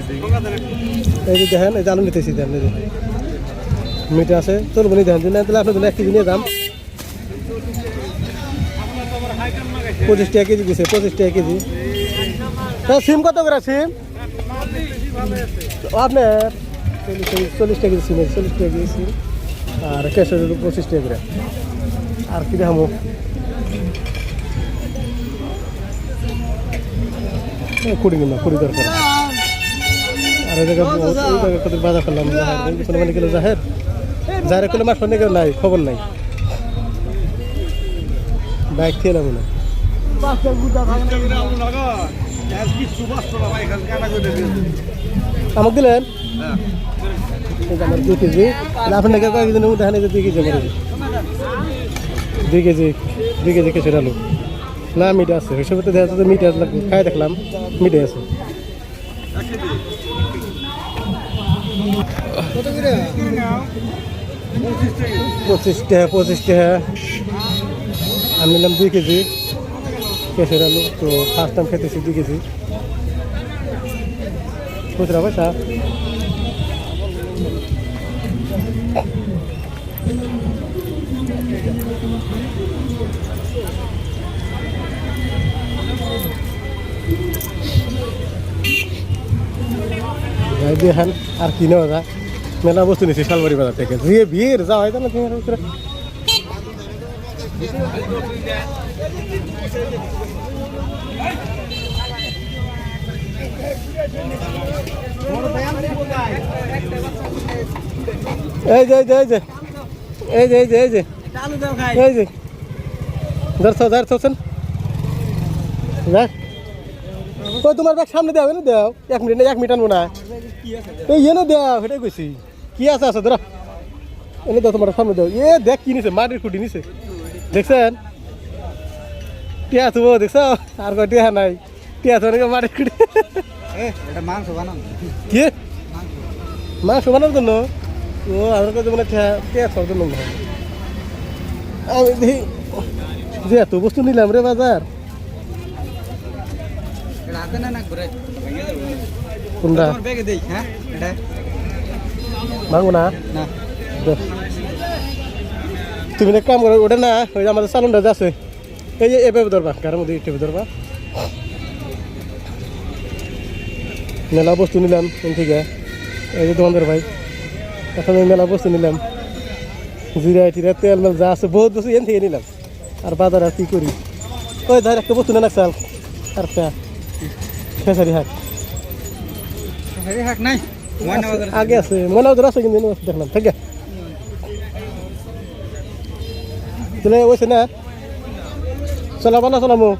এই যে দেখেন এই যে আলু নিতেছি দেন এই যে মিঠা আছে চলবো নি দেখেন না তাহলে আপনার জন্য 1 কেজি নিয়ে দাম 25 টাকা কেজি দিছে 25 টাকা কেজি সিম কত করে সিম আপনার 40 টাকা কেজি সিম 40 টাকা কেজি সিম আর কেশর 25 টাকা করে আর কি দেখামো কুড়ি নিলাম 20 দরকার আর এই জায়গায় কত বাজার করলাম মানে কিলো জাহের যারা কিলো মাছ নিয়ে নাই খবর নাই বাইক খেলাম না আমাকে দিলেন আমার 2 কেজি আপনাকে কয়েক কেজি দেখেন 2 কেজি আমার 2 কেজি কেশর আলু না মিঠা আছে হিসেবে তো দেখা যাচ্ছে মিঠা লাগবে খাই দেখলাম মিঠে আছে 25 টাকা আমি নিলাম 2 কেজি কেশর আলু তো ফার্স্ট টাইম খেতেছি 2 কেজি খুচরা পয়সা দেখেন আর কি নেওয়া যায় মেলা বস্তু নিচ্ছি শালবাড়ি বাজার থেকে যে ভিড় যাওয়া হয় না তোমার ভিতরে এই যে তোমার ব্যাগ সামনে দেওয়া না দেও 1 মিনিট না 1 মিনিট আনবো না এই এনে দেওয়া সেটাই কইছি কি আছে ধরো এনে দাও তোমার সামনে দেও দেখ কি নিছে মাটির খুঁটি নিছে দেখছেন টিয়া থুবো দেখছো আর কয় টিয়া নাই টিয়া থুবো মাটির খুঁটি মাংস বানানো কি মাংস বানানোর জন্য ও আমার কাছে মানে টিয়া খাওয়ার জন্য আমি দেখি যে এত বস্তু নিলাম রে বাজার কোনটা ভাঙবো না তুমি এক কাম করো ওটা না ওই যে আমাদের সালনটা যে আছে এই যে এভাবে ধরবা গাড়ির মধ্যে এভাবে ধরবা মেলা বস্তু নিলাম এখান থেকে এই যে দোকানদার ভাই এখন মেলা বস্তু নিলাম জিরা টিরা তেল মেল যা আছে বহুত বস্তু এখান থেকে নিলাম আর বাজার আর কি করি ওই ধর একটা বস্তু না চাল আর একটা খেসারি হাক নাই আগে আছে মনে হয় আছে কিন্তু দেখলাম ঠিক আছে চলে ওইছে না চলাবো না চলামো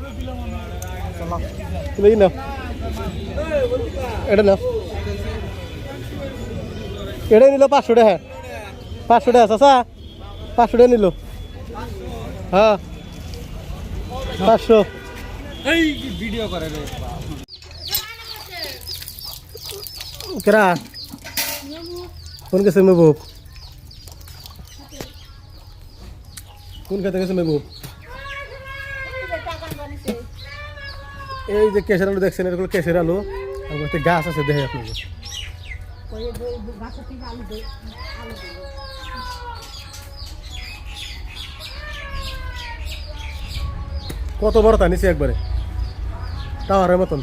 তুমি নাও এটা নাও এটাই নিল 500 টাকা 500 টাকা চাচা 500 টাকা নিল হ্যাঁ 500 এই ভিডিও করে রে কেরা কোন গেছে মেহবুব কোন খেতে গেছে মেহবুব এই যে কেশর আলু দেখছেন এরকম কেশর আলু আর গাছ আছে দেখে আপনাকে কত বড় তা নিচে একবারে টাওয়ারের মতন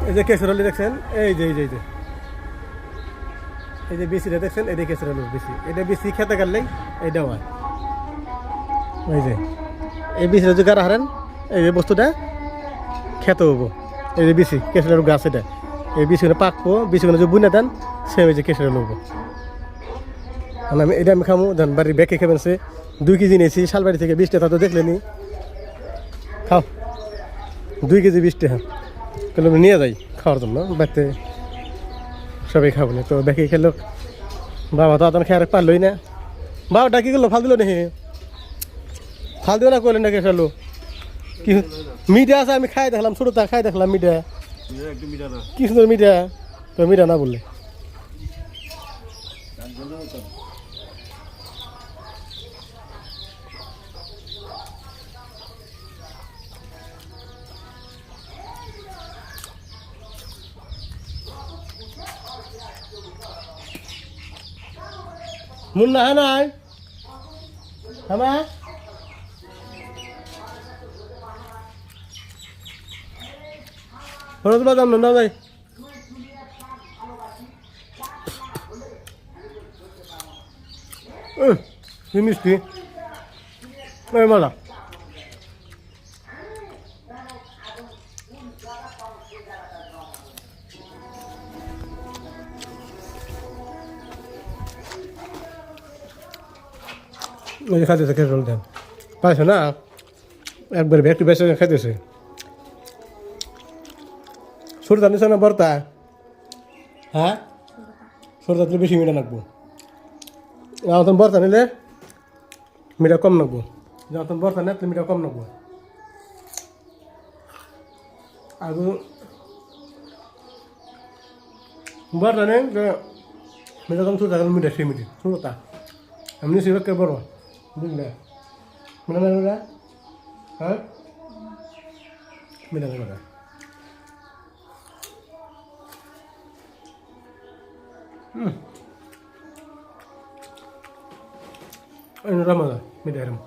এই যে কেশর আলু দেখছেন এই যে বেশিটা দেখছেন এই যে কেশর আলু বেশি এটা বেশি খেতে গেলেই এইটাও হয় ওই যে এই বেশিটা যে গাড়া হারেন এই যে বস্তুটা খেতে হবো এই যে বেশি কেশর আলু গাছ এটা এই বিছুনে পাকবো বিছুনে যে বুনে দেন সে হয়েছে কেশর আলু হবো আমি এটা আমি খামো ধান বাড়ির ব্যাগে খাবেন সে 2 কেজি নিয়েছি শালবাড়ি থেকে 20 টাকা তো দেখলেনি খাও 2 কেজি 20 টাকা কেন নিয়ে যাই খাওয়ার জন্য বাড়িতে সবাই খাবো না তো ব্যাগে খেলো বাবা তো আপনার খেয়ে পারলোই না বাবাটা কি করলো ফাল দিল নাকি ফাল দিও না করলেন না কেশর আলু কি মিঠা আছে আমি খাই দেখলাম ছোটো তা খাই দেখলাম মিঠা কি সুন্দর মিঠা তো মিঠা না বললে মুন্না হ্যাঁ নাই হ্যাঁ হলুদ বাদাম না ভাই কি মিষ্টি মজা ওই খাইতেছে খেয়ে চলতে পাইছো না একবার একটু বেশি খাইতেছে সরতা নিছে না বর্তা হ্যাঁ সরতা তুলে বেশি মিঠা লাগবো যখন বর্তা নিলে মিঠা কম লাগবো যখন বর্তা নিলে মিঠা কম লাগবো আর বর্তা নেই মিঠা কম সুতা মিঠা সেই মিঠি সুতা এমনি সিবাকে বড় বুঝলে মিঠা না হ্যাঁ মিঠা না Ini ramah lah, beda ram.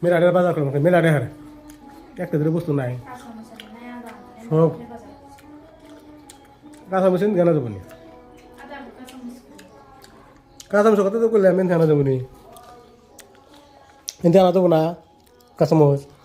Mera ada bazar kalau mungkin mera ada hari. Ya kita terus tu naik. Oh, kasa mesin gana tu bani. Kasa mesin kata tu kuliah main gana tu bani. Ini anak tu bana kasa mesin.